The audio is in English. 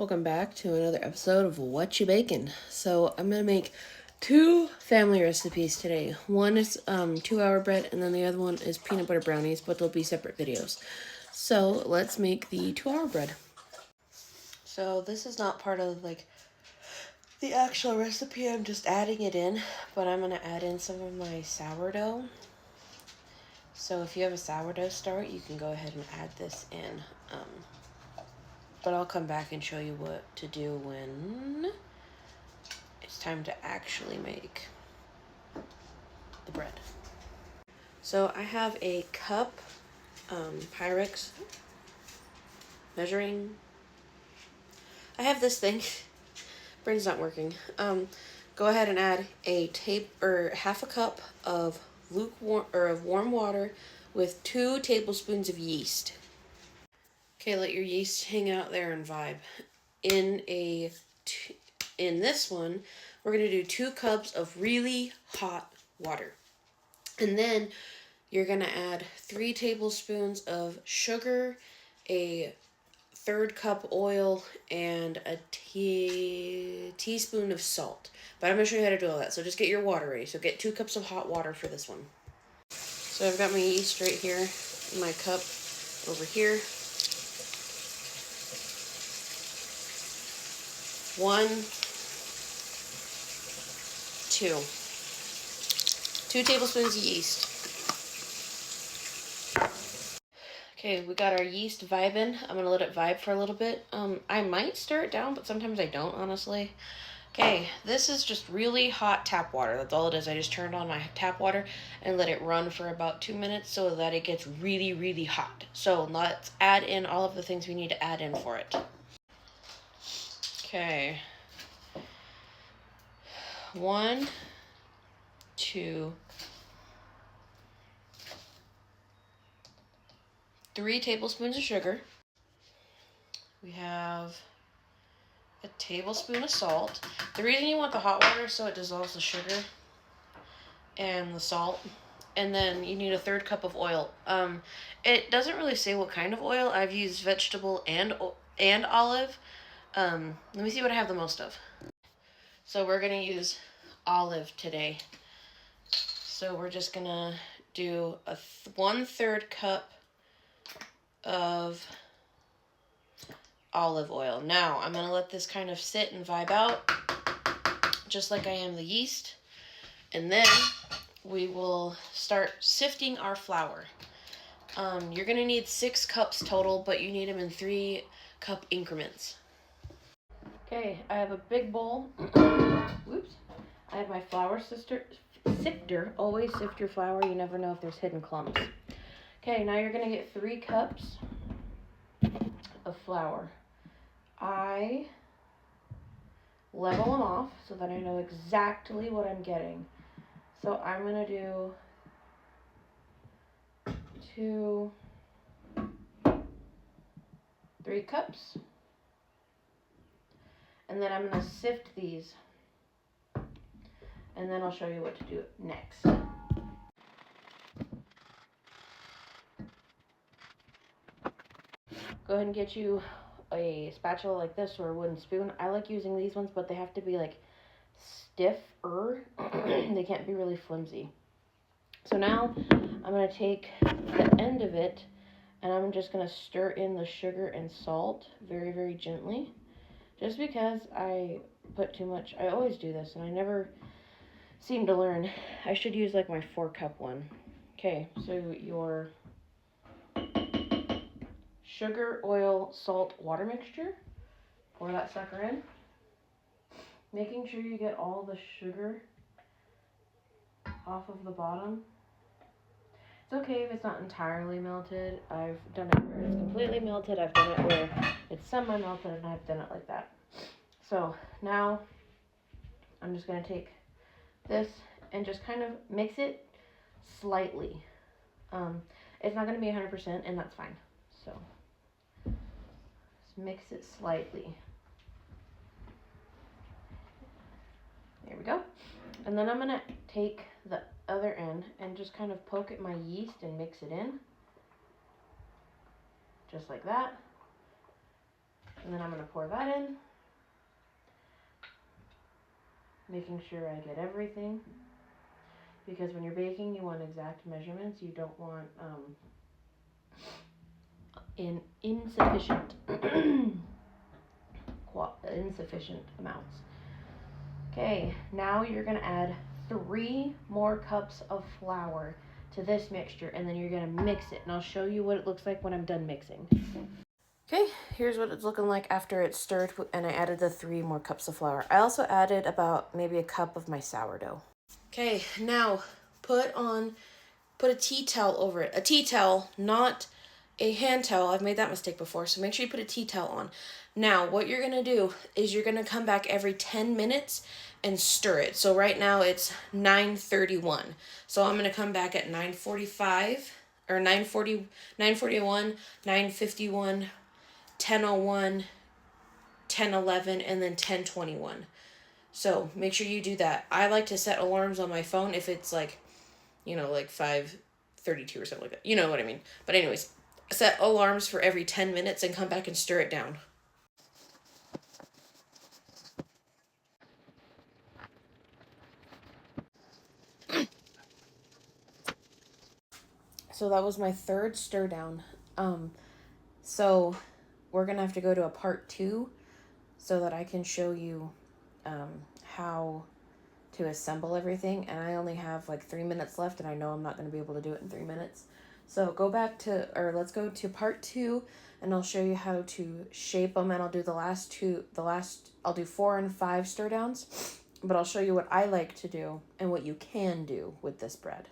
Welcome back to another episode of Whatcha Baken. So I'm gonna make two family recipes today. One is 2-hour bread, and then the other one is peanut butter brownies, but they'll be separate videos. So let's make the 2-hour bread. So this is not part of the actual recipe. I'm just adding it in, but I'm gonna add in some of my sourdough. So if you have a sourdough start, you can go ahead and add this in. But I'll come back and show you what to do when it's time to actually make the bread. So I have a cup Pyrex measuring. I have this thing. Brain's not working. Go ahead and add half a cup of lukewarm or of warm water with 2 tablespoons of yeast. Okay, let your yeast hang out there and vibe. In this one, we're gonna do 2 cups of really hot water. And then you're gonna add 3 tablespoons of sugar, a 1/3 cup oil, and a teaspoon of salt. But I'm gonna show you how to do all that. So just get your water ready. So get 2 cups of hot water for this one. So I've got my yeast right here in my cup over here. 1, 2 tablespoons of yeast. Okay, we got our yeast vibing. I'm gonna let it vibe for a little bit. I might stir it down, but sometimes I don't, honestly. Okay, this is just really hot tap water. That's all it is. I just turned on my tap water and let it run for about 2 minutes so that it gets really, really hot. So let's add in all of the things we need to add in for it. Okay. 1, 2, 3 tablespoons of sugar. We have a tablespoon of salt. The reason you want the hot water is so it dissolves the sugar and the salt. And then you need a 1/3 cup of oil. It doesn't really say what kind of oil. I've used vegetable and olive. Let me see what I have the most of. So we're gonna use olive today. So we're just gonna do a 1/3 cup of olive oil. Now I'm gonna let this kind of sit and vibe out, just like I am the yeast, and then we will start sifting our flour. You're gonna need 6 cups total, but you need them in 3-cup increments. Okay, I have a big bowl. Whoops. I have my flour sifter. Always sift your flour. You never know if there's hidden clumps. Okay, now you're gonna get 3 cups of flour. I level them off so that I know exactly what I'm getting. So I'm gonna do 2, 3 cups. And then I'm gonna sift these. And then I'll show you what to do next. Go ahead and get you a spatula like this or a wooden spoon. I like using these ones, but they have to be stiffer. They can't be really flimsy. So now I'm going to take the end of it and I'm just going to stir in the sugar and salt very, very gently. Just because I put too much, I always do this and I never seem to learn. I should use my 4-cup one. Okay, so your sugar, oil, salt, water mixture. Pour that sucker in. Making sure you get all the sugar off of the bottom. It's okay if it's not entirely melted. I've done it where it's completely melted. I've done it where it's semi-melted, and I've done it like that. So now I'm just going to take this and just kind of mix it slightly. It's not going to be 100%, and that's fine. So just mix it slightly. There we go. And then I'm going to take the other end and just kind of poke at my yeast and mix it in. Just like that. And then I'm going to pour that in, making sure I get everything. Because when you're baking, you want exact measurements. You don't want insufficient insufficient amounts. Okay, now you're gonna add 3 more cups of flour to this mixture, and then you're gonna mix it, and I'll show you what it looks like when I'm done mixing. Okay, here's what it's looking like after it's stirred, and I added the 3 more cups of flour. I also added about maybe a cup of my sourdough. Okay, now put a tea towel over it. A tea towel, not a hand towel. I've made that mistake before, so make sure you put a tea towel on. Now, what you're going to do is you're going to come back every 10 minutes and stir it. So right now it's 9:31. So I'm going to come back at 9:45 or 9:40, 9:41, 9:51, 10:01, 10:11, and then 10:21. So make sure you do that. I like to set alarms on my phone if it's like, like 5:32 or something like that. You know what I mean. But anyways, set alarms for every 10 minutes and come back and stir it down. So that was my 3rd stir down. So we're going to have to go to a part 2 so that I can show you how to assemble everything. And I only have like 3 minutes left, and I know I'm not going to be able to do it in 3 minutes. So let's go to part 2, and I'll show you how to shape them, and I'll do I'll do 4 and 5 stir downs, but I'll show you what I like to do and what you can do with this bread.